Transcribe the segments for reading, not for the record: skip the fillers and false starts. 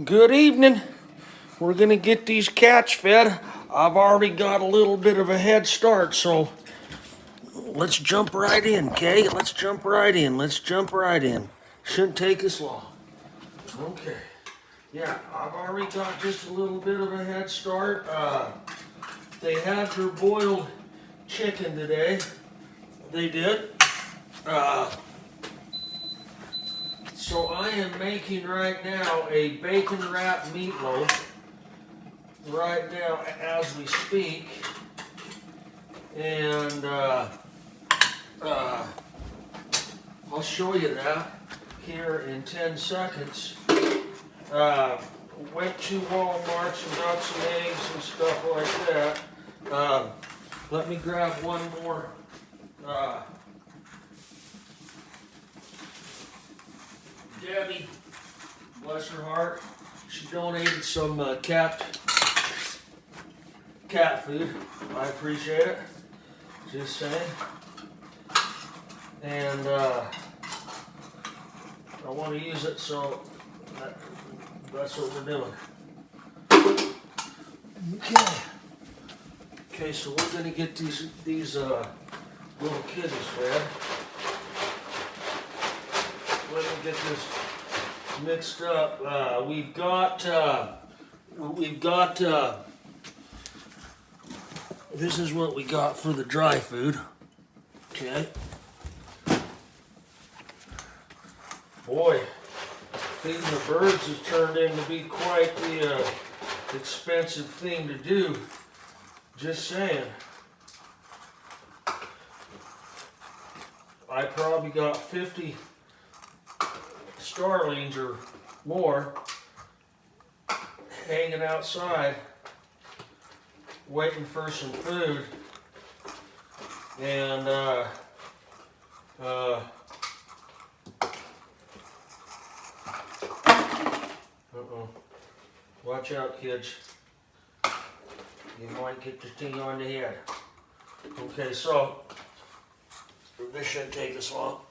Good evening. We're gonna get these cats fed. I've already got a little bit of a head start, so let's jump right in, okay? Let's jump right in. Let's jump right in. Shouldn't take us long. Okay. Yeah, I've already got just a little bit of a head start. They had their boiled chicken today. They did. So I am making right now a bacon wrapped meatloaf right now as we speak. And I'll show you that here in 10 seconds. Went to Walmart and got some eggs and stuff like that. Let me grab one more. Debbie, bless her heart, she donated some cat food. I appreciate it. Just saying. And I want to use it, so that's what we're doing. Okay, so we're gonna get these little kiddies fed. Let me get this mixed up. We've got this is what we got for the dry food. Okay. Boy, feeding the birds has turned into be quite the expensive thing to do. Just saying. I probably got 50 starlings or more hanging outside waiting for some food, and watch out, kids, you might get the thing on the head. Okay, so this shouldn't take us long.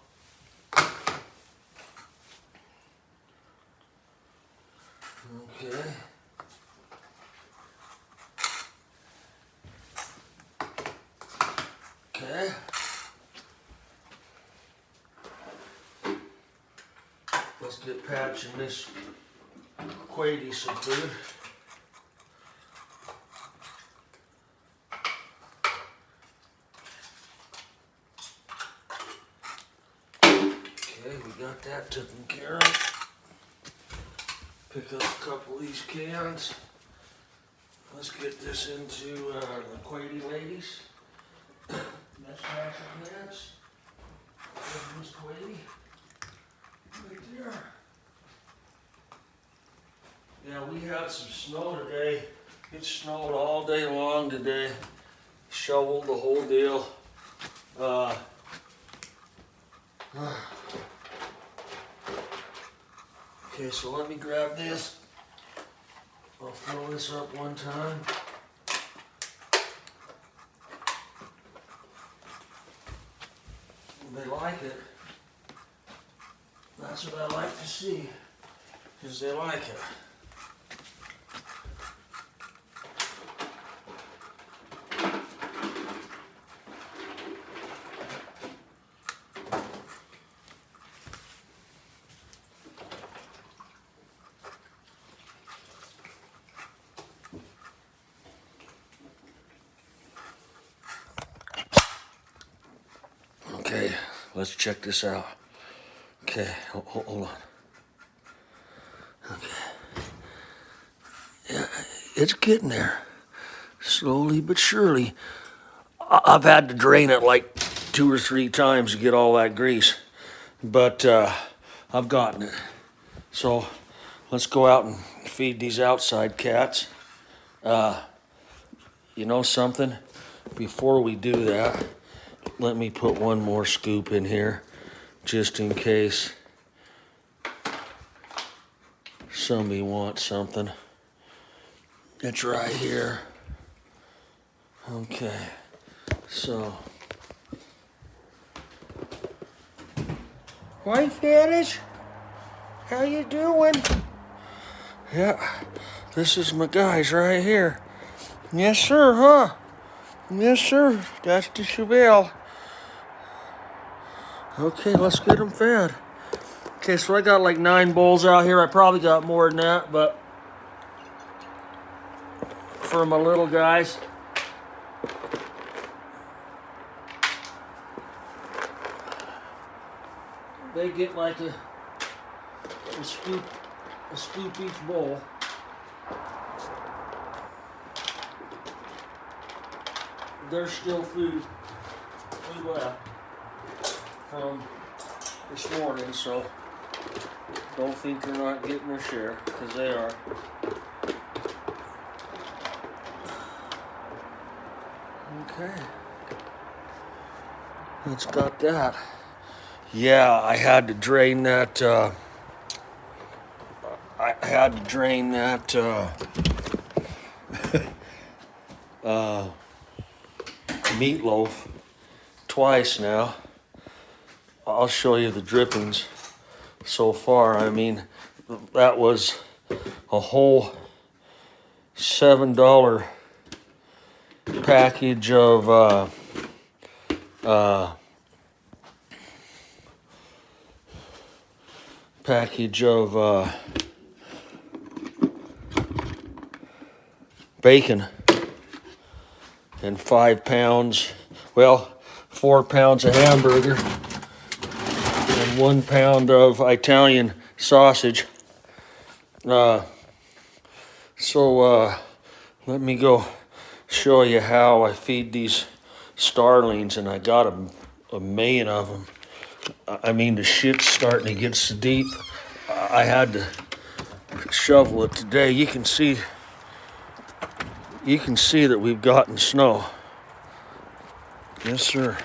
Okay. Okay. Let's get Patch and Miss Quady some food. Okay, we got that taken care of. Pick up a couple of these cans. Let's get this into the Quady ladies. Let's pack the cans. There's Miss Quady. Right there. Yeah, we had some snow today. It snowed all day long today. Shoveled the whole deal. Okay, so let me grab this. I'll fill this up one time. They like it. That's what I like to see, because they like it. Okay, let's check this out. Okay, hold on. Okay. Yeah, it's getting there. Slowly but surely. I've had to drain it like 2 or 3 times to get all that grease. But I've gotten it. So let's go out and feed these outside cats. You know something? Before we do that, let me put one more scoop in here, just in case somebody wants something. It's right here. Okay, so. White Fetish, how you doing? Yeah, this is my guys right here. Yes, sir, huh? Yes, sir. That's the Chevelle. Okay, let's get them fed. Okay, so I got like 9 bulls out here. I probably got more than that, but for my little guys. They get like a scoop each bowl. There's still food left from this morning, so don't think they're not getting their share, because they are. Okay. That's got that. Yeah, I had to drain that, meatloaf twice now. I'll show you the drippings so far. I mean, that was a whole $7 package of bacon and 5 pounds, well, 4 pounds of hamburger and 1 pound of Italian sausage. So let me go show you how I feed these starlings, and I got a million of them. I mean, the shit's starting to get so deep. I had to shovel it today. You can see that we've gotten snow. Yes, sir.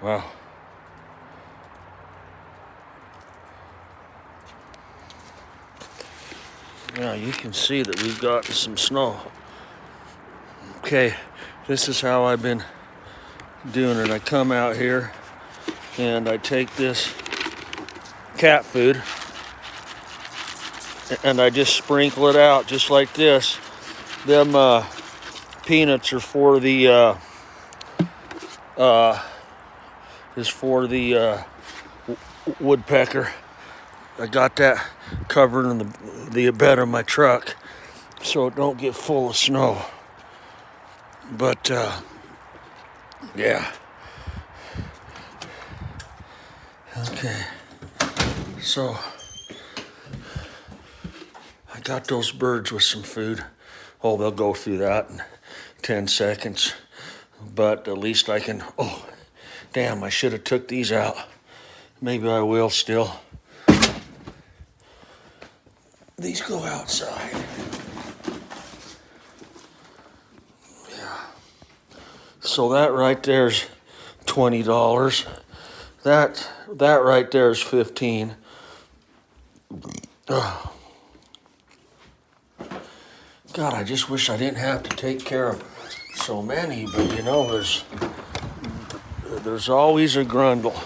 Wow. Now you can see that we've gotten some snow. Okay, this is how I've been doing it. I come out here and I take this cat food and I just sprinkle it out just like this. Them peanuts are for the woodpecker. I got that covered in the bed of my truck so it don't get full of snow. But yeah. Okay. So I got those birds with some food. Oh, they'll go through that in 10 seconds. But at least I can, oh, damn, I should have took these out. Maybe I will still. These go outside. Yeah. So that right there's $20. That right there is $15. Oh. God, I just wish I didn't have to take care of so many, but you know, there's always a grundle.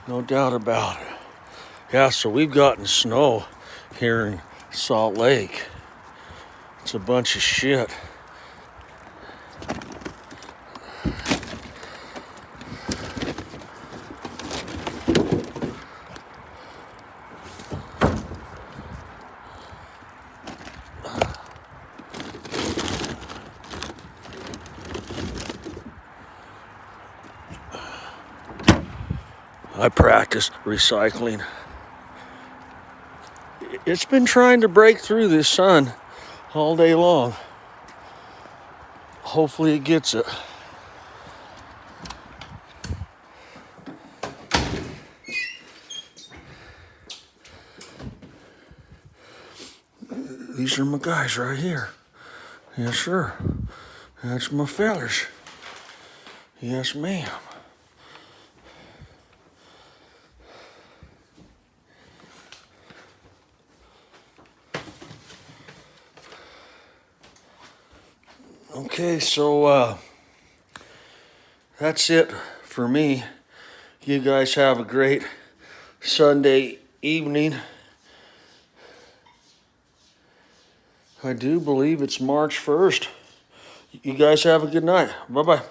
No doubt about it. Yeah, so we've gotten snow here in Salt Lake. It's a bunch of shit. I practice recycling. It's been trying to break through this sun all day long. Hopefully it gets it. These are my guys right here. Yes, sir. That's my fellers. Yes, ma'am. Okay, so that's it for me. You guys have a great Sunday evening. I do believe it's March 1st. You guys have a good night. Bye-bye.